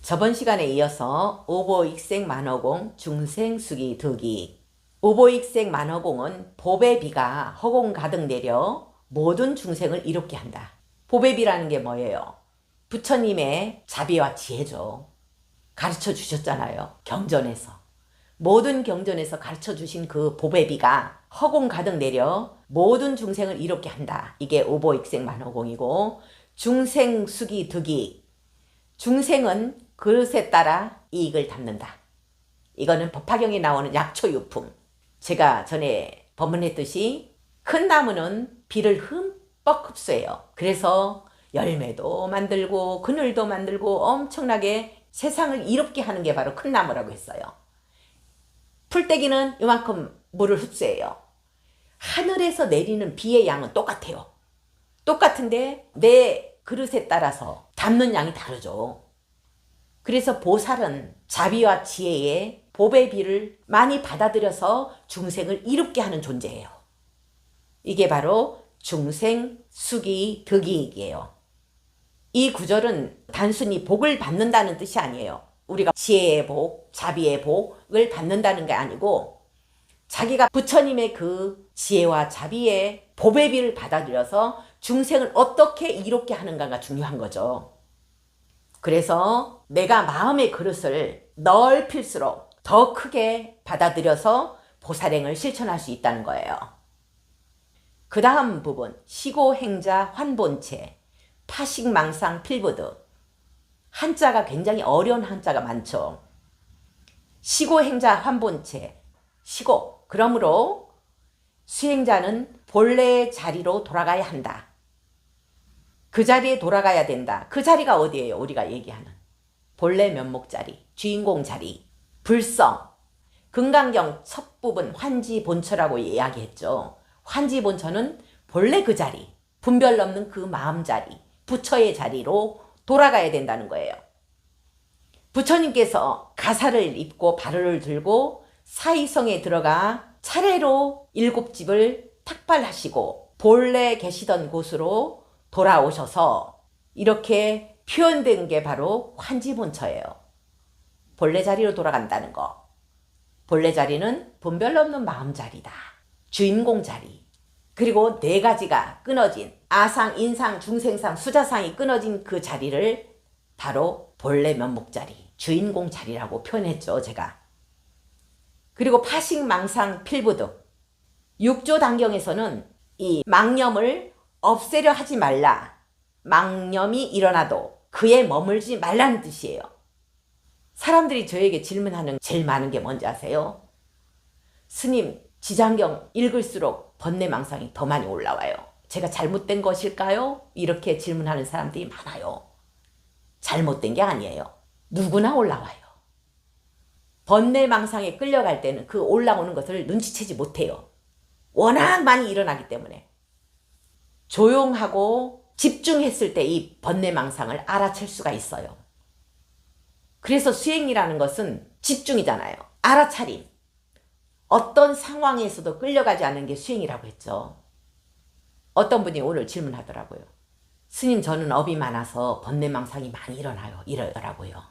저번 시간에 이어서 오보익생 만허공 중생수기 득이. 오보익생 만허공은 법의 비가 허공 가득 내려 모든 중생을 이롭게 한다. 법의 비라는 게 뭐예요? 부처님의 자비와 지혜죠. 가르쳐 주셨잖아요. 경전에서. 모든 경전에서 가르쳐 주신 그 법의 비가 허공 가득 내려 모든 중생을 이롭게 한다. 이게 오보익생 만허공이고, 중생수기 득이. 중생은 그릇에 따라 이익을 담는다. 이거는 법화경에 나오는 약초유품. 제가 전에 법문했듯이 큰 나무는 비를 흠뻑 흡수해요. 그래서 열매도 만들고 그늘도 만들고 엄청나게 세상을 이롭게 하는 게 바로 큰 나무라고 했어요. 풀떼기는 이만큼 물을 흡수해요. 하늘에서 내리는 비의 양은 똑같아요. 똑같은데 내 그릇에 따라서 담는 양이 다르죠. 그래서 보살은 자비와 지혜에 법의 비를 많이 받아들여서 중생을 이롭게 하는 존재예요. 이게 바로 중생수기 득이익이에요. 이 구절은 단순히 복을 받는다는 뜻이 아니에요. 우리가 지혜의 복, 자비의 복을 받는다는 게 아니고, 자기가 부처님의 그 지혜와 자비의 법의 비를 받아들여서 중생을 어떻게 이롭게 하는가가 중요한 거죠. 그래서 내가 마음의 그릇을 넓힐수록 더 크게 받아들여서 보살행을 실천할 수 있다는 거예요. 그 다음 부분, 시고행자 환본체, 파식망상 필부득. 한자가 굉장히 어려운 한자가 많죠. 시고행자 환본체, 시고, 그러므로 수행자는 본래의 자리로 돌아가야 한다. 그 자리에 돌아가야 된다. 그 자리가 어디예요? 우리가 얘기하는 본래 면목 자리, 주인공 자리, 불성. 금강경 첫 부분 환지본처라고 이야기했죠. 환지본처는 본래 그 자리, 분별 없는 그 마음 자리, 부처의 자리로 돌아가야 된다는 거예요. 부처님께서 가사를 입고 발을 들고 사이성에 들어가 차례로 7집을 탁발하시고 본래 계시던 곳으로 돌아오셔서 이렇게 표현된 게 바로 환지본처예요. 본래 자리로 돌아간다는 거. 본래 자리는 분별 없는 마음 자리다. 주인공 자리. 그리고 4가지가 끊어진 아상, 인상, 중생상, 수자상이 끊어진 그 자리를 바로 본래 면목 자리, 주인공 자리라고 표현했죠, 제가. 그리고 파식망상 필부득. 육조단경에서는 이 망념을 없애려 하지 말라. 망념이 일어나도 그에 머물지 말라는 뜻이에요. 사람들이 저에게 질문하는 제일 많은 게 뭔지 아세요? 스님, 지장경 읽을수록 번뇌망상이 더 많이 올라와요. 제가 잘못된 것일까요? 이렇게 질문하는 사람들이 많아요. 잘못된 게 아니에요. 누구나 올라와요. 번뇌망상에 끌려갈 때는 그 올라오는 것을 눈치채지 못해요. 워낙 많이 일어나기 때문에. 조용하고 집중했을 때 이 번뇌망상을 알아챌 수가 있어요. 그래서 수행이라는 것은 집중이잖아요. 알아차림. 어떤 상황에서도 끌려가지 않는 게 수행이라고 했죠. 어떤 분이 오늘 질문하더라고요. 스님, 저는 업이 많아서 번뇌망상이 많이 일어나요. 이러더라고요.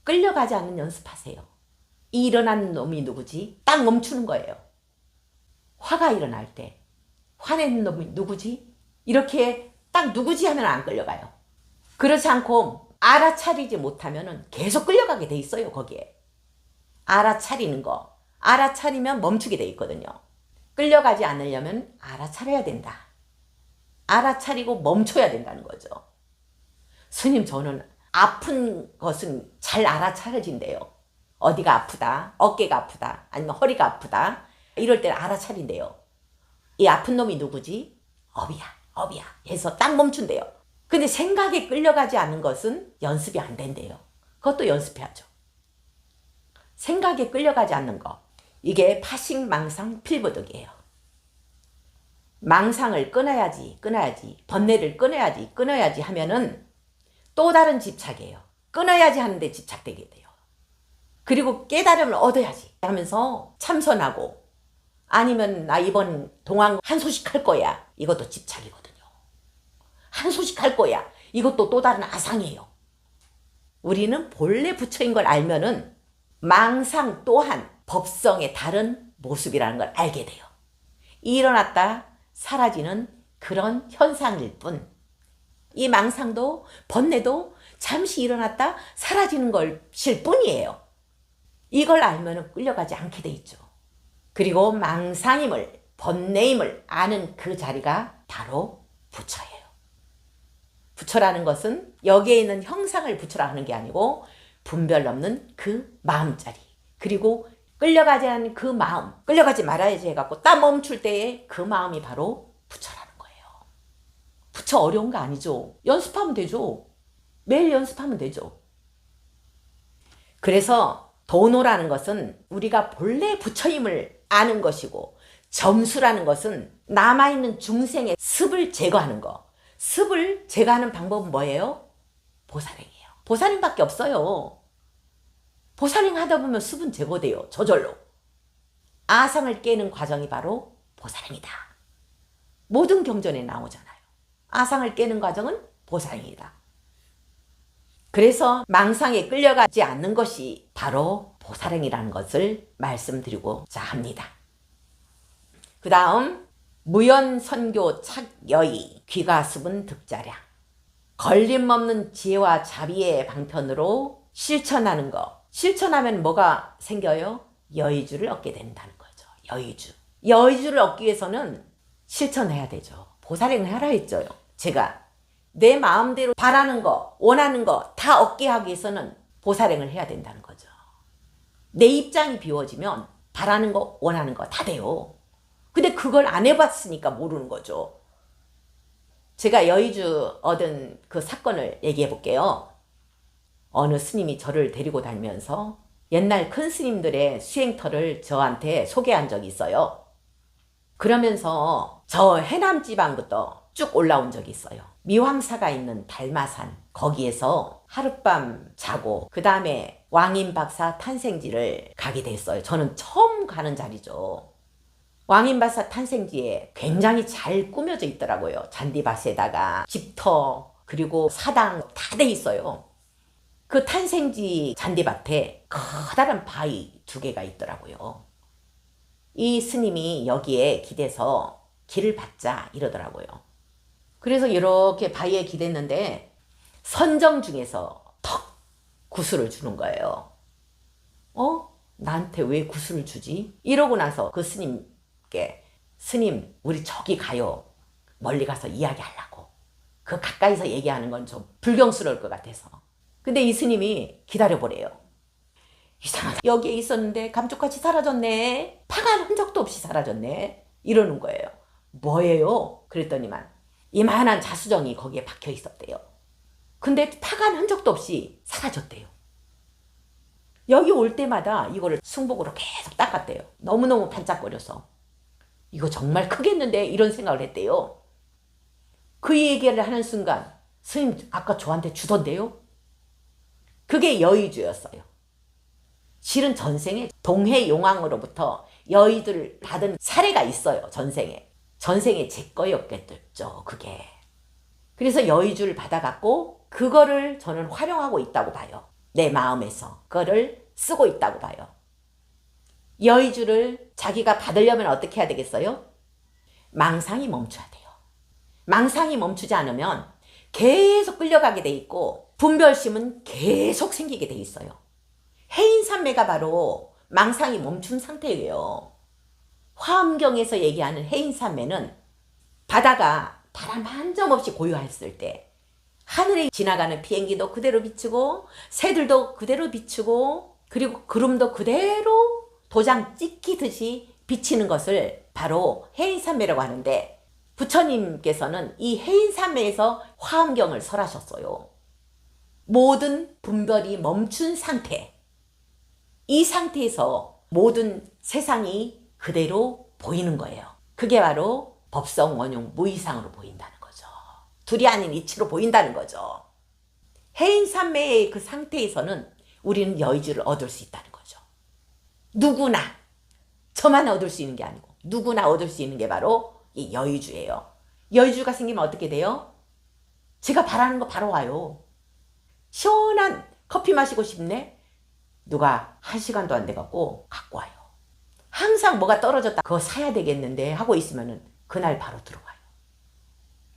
끌려가지 않는 연습하세요. 이 일어나는 놈이 누구지? 딱 멈추는 거예요. 화가 일어날 때 화내는 놈이 누구지? 이렇게 딱 누구지 하면 안 끌려가요. 그렇지 않고 알아차리지 못하면 계속 끌려가게 돼 있어요. 거기에 알아차리는 거, 알아차리면 멈추게 돼 있거든요. 끌려가지 않으려면 알아차려야 된다. 알아차리고 멈춰야 된다는 거죠. 스님, 저는 아픈 것은 잘 알아차려진대요. 어디가 아프다, 어깨가 아프다, 아니면 허리가 아프다, 이럴 때는 알아차린대요. 이 아픈 놈이 누구지? 업이야 해서 딱 멈춘대요. 근데 생각에 끌려가지 않는 것은 연습이 안 된대요. 그것도 연습해야죠. 생각에 끌려가지 않는 거, 이게 파식망상 필부득이에요. 망상을 끊어야지, 번뇌를 끊어야지 하면은 또 다른 집착이에요. 끊어야지 하는데 집착되게 돼요. 그리고 깨달음을 얻어야지 하면서 참선하고, 아니면 나 이번 동안 한 소식 할 거야, 이것도 집착이거든요. 한 소식 할 거야, 이것도 또 다른 아상이에요. 우리는 본래 부처인 걸 알면은 망상 또한 법성의 다른 모습이라는 걸 알게 돼요. 일어났다 사라지는 그런 현상일 뿐, 이 망상도 번뇌도 잠시 일어났다 사라지는 것일 뿐이에요. 이걸 알면 끌려가지 않게 돼 있죠. 그리고 망상임을, 번뇌임을 아는 그 자리가 바로 부처예요. 부처라는 것은 여기에 있는 형상을 부처라 하는 게 아니고 분별 없는 그 마음자리, 그리고 끌려가지 않는 그 마음, 끌려가지 말아야지 해갖고 딱 멈출 때의 그 마음이 바로 부처라는 거예요. 부처 어려운 거 아니죠. 연습하면 되죠. 매일 연습하면 되죠. 그래서 도노라는 것은 우리가 본래 부처임을 아는 것이고, 점수라는 것은 남아있는 중생의 습을 제거하는 거. 습을 제거하는 방법은 뭐예요? 보살행이에요. 보살행밖에 없어요. 보살행 하다 보면 습은 제거돼요. 저절로. 아상을 깨는 과정이 바로 보살행이다. 모든 경전에 나오잖아요. 아상을 깨는 과정은 보살행이다. 그래서 망상에 끌려가지 않는 것이 바로 보살행이라는 것을 말씀드리고자 합니다. 그 다음 무연선교 착여의 귀가습은 득자량. 걸림없는 지혜와 자비의 방편으로 실천하는 거. 실천하면 뭐가 생겨요? 여의주를 얻게 된다는 거죠. 여의주. 여의주를 얻기 위해서는 실천해야 되죠. 보살행을 하라 했죠. 제가 내 마음대로 바라는 거, 원하는 거 다 얻게 하기 위해서는 보살행을 해야 된다는 거죠. 내 입장이 비워지면 바라는 거, 원하는 거 다 돼요. 근데 그걸 안 해봤으니까 모르는 거죠. 제가 여의주 얻은 그 사건을 얘기해 볼게요. 어느 스님이 저를 데리고 다니면서 옛날 큰 스님들의 수행터를 저한테 소개한 적이 있어요. 그러면서 저 해남 지방부터 쭉 올라온 적이 있어요. 미황사가 있는 달마산, 거기에서 하룻밤 자고 그 다음에 왕인박사 탄생지를 가게 됐어요. 저는 처음 가는 자리죠. 왕인박사 탄생지에 굉장히 잘 꾸며져 있더라고요. 잔디밭에다가 집터 그리고 사당 다 돼 있어요. 그 탄생지 잔디밭에 커다란 바위 2개가 있더라고요. 이 스님이 여기에 기대서 길을 받자 이러더라고요. 그래서 이렇게 바위에 기댔는데 선정 중에서 턱 구슬을 주는 거예요. 나한테 왜 구슬을 주지? 이러고 나서 그 스님께, 스님 우리 저기 가요. 멀리 가서 이야기하려고. 그 가까이서 얘기하는 건 좀 불경스러울 것 같아서. 근데 이 스님이 기다려보래요. 이상하다. 여기에 있었는데 감쪽같이 사라졌네. 파간 흔적도 없이 사라졌네. 이러는 거예요. 뭐예요? 그랬더니만 이만한 자수정이 거기에 박혀 있었대요. 근데 파간 흔적도 없이 사라졌대요. 여기 올 때마다 이거를 승복으로 계속 닦았대요. 너무너무 반짝거려서. 이거 정말 크겠는데 이런 생각을 했대요. 그 얘기를 하는 순간 스님 아까 저한테 주던데요? 그게 여의주였어요. 실은 전생에 동해용왕으로부터 여의주를 받은 사례가 있어요. 전생에 제 거였겠죠. 그게. 그래서 여의주를 받아갖고 그거를 저는 활용하고 있다고 봐요. 내 마음에서 그거를 쓰고 있다고 봐요. 여의주를 자기가 받으려면 어떻게 해야 되겠어요? 망상이 멈춰야 돼요. 망상이 멈추지 않으면 계속 끌려가게 돼 있고 분별심은 계속 생기게 돼 있어요. 해인산매가 바로 망상이 멈춘 상태예요. 화엄경에서 얘기하는 해인산매는 바다가 바람 한 점 없이 고요했을 때 하늘에 지나가는 비행기도 그대로 비추고 새들도 그대로 비추고 그리고 구름도 그대로 도장 찍히듯이 비치는 것을 바로 해인산매라고 하는데, 부처님께서는 이 해인산매에서 화엄경을 설하셨어요. 모든 분별이 멈춘 상태, 이 상태에서 모든 세상이 그대로 보이는 거예요. 그게 바로 법성 원용 무이상으로 보인다는 거죠. 둘이 아닌 이치로 보인다는 거죠. 해인산매의 그 상태에서는 우리는 여의주를 얻을 수 있다는 거죠. 누구나, 저만 얻을 수 있는 게 아니고 누구나 얻을 수 있는 게 바로 이 여의주예요. 여의주가 생기면 어떻게 돼요? 제가 바라는 거 바로 와요. 시원한 커피 마시고 싶네? 누가 1시간도 안 돼갖고 갖고 와요. 항상 뭐가 떨어졌다 그거 사야 되겠는데 하고 있으면은 그날 바로 들어와요.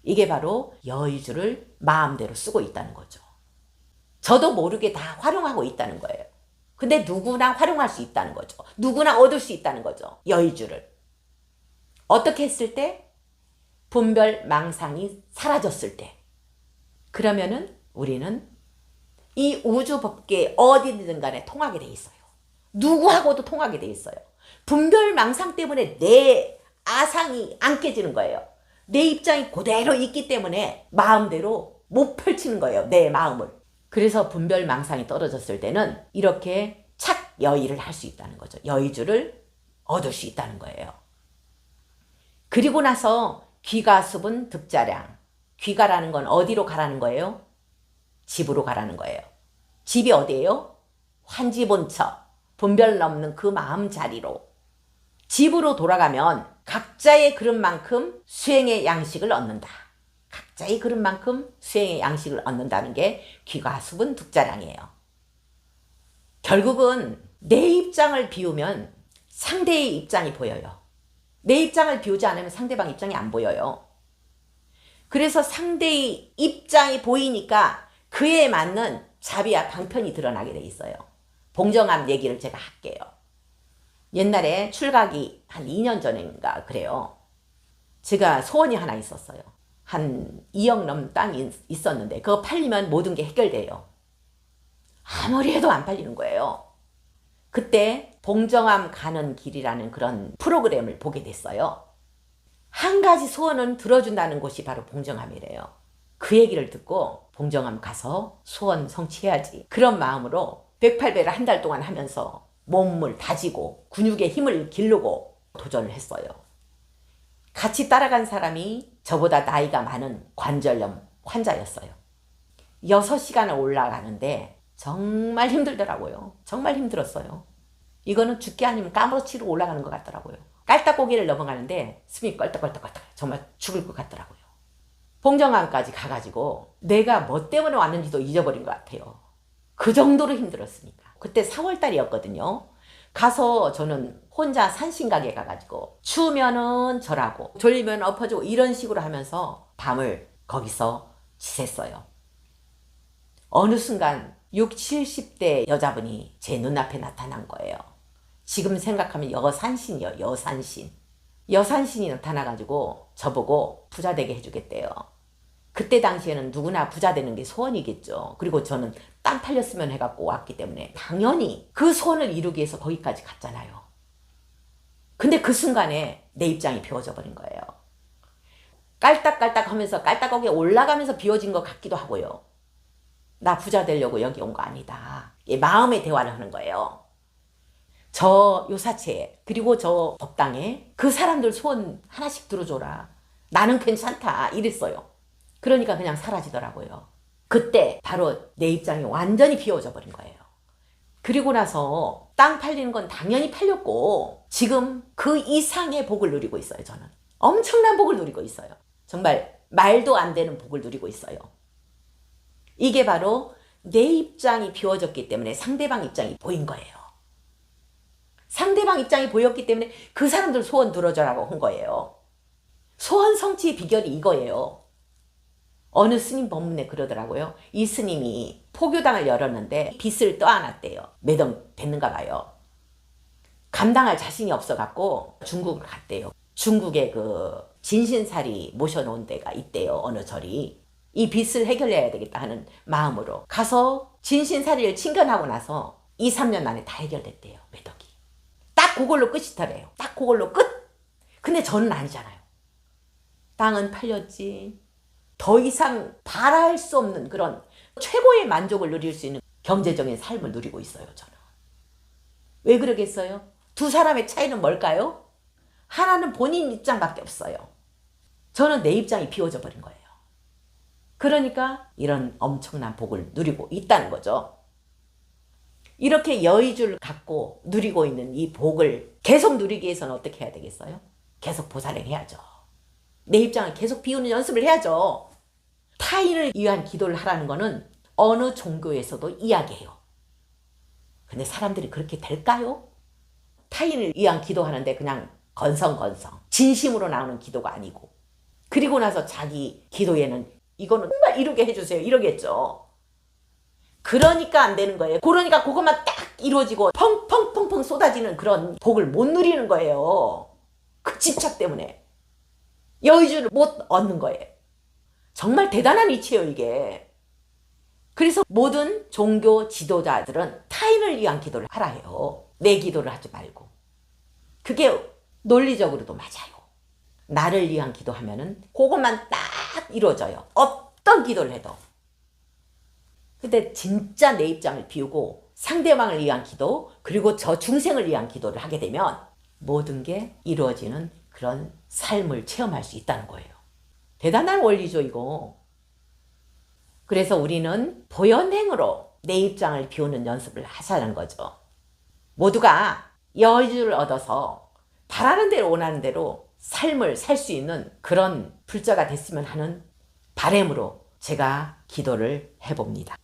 이게 바로 여의주를 마음대로 쓰고 있다는 거죠. 저도 모르게 다 활용하고 있다는 거예요. 근데 누구나 활용할 수 있다는 거죠. 누구나 얻을 수 있다는 거죠. 여의주를. 어떻게 했을 때? 분별 망상이 사라졌을 때. 그러면은 우리는 이 우주 법계 어디든 간에 통하게 돼 있어요. 누구하고도 통하게 돼 있어요. 분별 망상 때문에 내 아상이 안 깨지는 거예요. 내 입장이 그대로 있기 때문에 마음대로 못 펼치는 거예요. 내 마음을. 그래서 분별 망상이 떨어졌을 때는 이렇게 착 여의를 할 수 있다는 거죠. 여의주를 얻을 수 있다는 거예요. 그리고 나서 귀가습은 득자량. 귀가라는 건 어디로 가라는 거예요? 집으로 가라는 거예요. 집이 어디예요? 환지본처. 분별 넘는 그 마음 자리로. 집으로 돌아가면 각자의 그릇만큼 수행의 양식을 얻는다. 각자의 그릇만큼 수행의 양식을 얻는다는 게 귀가습은 득자량이에요. 결국은 내 입장을 비우면 상대의 입장이 보여요. 내 입장을 비우지 않으면 상대방 입장이 안 보여요. 그래서 상대의 입장이 보이니까 그에 맞는 자비와 방편이 드러나게 돼 있어요. 봉정암 얘기를 제가 할게요. 옛날에 출가기 한 2년 전인가 그래요. 제가 소원이 하나 있었어요. 한 2억 넘는 땅이 있었는데 그거 팔리면 모든 게 해결돼요. 아무리 해도 안 팔리는 거예요. 그때 봉정암 가는 길이라는 그런 프로그램을 보게 됐어요. 한 가지 소원은 들어준다는 곳이 바로 봉정암이래요. 그 얘기를 듣고 봉정암 가서 소원 성취해야지. 그런 마음으로 108배를 한 달 동안 하면서 몸을 다지고 근육의 힘을 기르고 도전을 했어요. 같이 따라간 사람이 저보다 나이가 많은 관절염 환자였어요. 6시간을 올라가는데 정말 힘들더라고요. 정말 힘들었어요. 이거는 죽기 아니면 까무러치로 올라가는 것 같더라고요. 깔딱고개를 넘어가는데 숨이 껄떡껄떡껄떡 정말 죽을 것 같더라고요. 봉정암까지 가가지고 내가 뭐 때문에 왔는지도 잊어버린 것 같아요. 그 정도로 힘들었으니까. 그때 4월달이었거든요. 가서 저는 혼자 산신각에 가가지고 추우면은 절하고 졸리면 엎어지고 이런 식으로 하면서 밤을 거기서 지냈어요. 어느 순간 60, 70대 여자분이 제 눈앞에 나타난 거예요. 지금 생각하면 여산신이요. 여산신. 여산신이 나타나가지고 저보고 부자 되게 해주겠대요. 그때 당시에는 누구나 부자 되는 게 소원이겠죠. 그리고 저는 땅 팔렸으면 해갖고 왔기 때문에 당연히 그 소원을 이루기 위해서 거기까지 갔잖아요. 근데 그 순간에 내 입장이 비워져 버린 거예요. 깔딱깔딱 하면서 깔딱하게 올라가면서 비워진 것 같기도 하고요. 나 부자 되려고 여기 온 거 아니다. 마음의 대화를 하는 거예요. 저 요사체 그리고 저 법당에 그 사람들 소원 하나씩 들어줘라. 나는 괜찮다 이랬어요. 그러니까 그냥 사라지더라고요. 그때 바로 내 입장이 완전히 비워져 버린 거예요. 그리고 나서 땅 팔리는 건 당연히 팔렸고 지금 그 이상의 복을 누리고 있어요. 저는 엄청난 복을 누리고 있어요. 정말 말도 안 되는 복을 누리고 있어요. 이게 바로 내 입장이 비워졌기 때문에 상대방 입장이 보인 거예요. 상대방 입장이 보였기 때문에 그 사람들 소원 들어줘라고 한 거예요. 소원 성취의 비결이 이거예요. 어느 스님 법문에 그러더라고요. 이 스님이 포교당을 열었는데 빚을 떠안았대요. 몇 원 됐는가 봐요. 감당할 자신이 없어갖고 중국을 갔대요. 중국에 그 진신살이 모셔놓은 데가 있대요. 어느 절이. 이 빚을 해결해야 되겠다 하는 마음으로 가서 진신살이를 친견하고 나서 2, 3년 안에 다 해결됐대요. 매덕이. 딱 그걸로 끝이더래요. 딱 그걸로 끝. 근데 저는 아니잖아요. 땅은 팔렸지. 더 이상 바랄 수 없는 그런 최고의 만족을 누릴 수 있는 경제적인 삶을 누리고 있어요. 저는. 왜 그러겠어요? 두 사람의 차이는 뭘까요? 하나는 본인 입장밖에 없어요. 저는 내 입장이 비워져 버린 거예요. 그러니까 이런 엄청난 복을 누리고 있다는 거죠. 이렇게 여의주를 갖고 누리고 있는 이 복을 계속 누리기 위해서는 어떻게 해야 되겠어요? 계속 보살행해야죠. 내 입장을 계속 비우는 연습을 해야죠. 타인을 위한 기도를 하라는 거는 어느 종교에서도 이야기해요. 근데 사람들이 그렇게 될까요? 타인을 위한 기도하는데 그냥 건성건성 진심으로 나오는 기도가 아니고, 그리고 나서 자기 기도에는 이거는 정말 이루게 해주세요 이러겠죠. 그러니까 안 되는 거예요. 그러니까 그것만 딱 이루어지고 펑펑펑펑 쏟아지는 그런 복을 못 누리는 거예요. 그 집착 때문에 여의주를 못 얻는 거예요. 정말 대단한 이치예요 이게. 그래서 모든 종교 지도자들은 타인을 위한 기도를 하라 해요. 내 기도를 하지 말고. 그게 논리적으로도 맞아요. 나를 위한 기도하면은 그것만 딱 이루어져요. 어떤 기도를 해도. 근데 진짜 내 입장을 비우고 상대방을 위한 기도, 그리고 저 중생을 위한 기도를 하게 되면 모든 게 이루어지는 그런 삶을 체험할 수 있다는 거예요. 대단한 원리죠 이거. 그래서 우리는 보현행으로 내 입장을 비우는 연습을 하자는 거죠. 모두가 여유를 얻어서 바라는 대로 원하는 대로 삶을 살 수 있는 그런 불자가 됐으면 하는 바람으로 제가 기도를 해봅니다.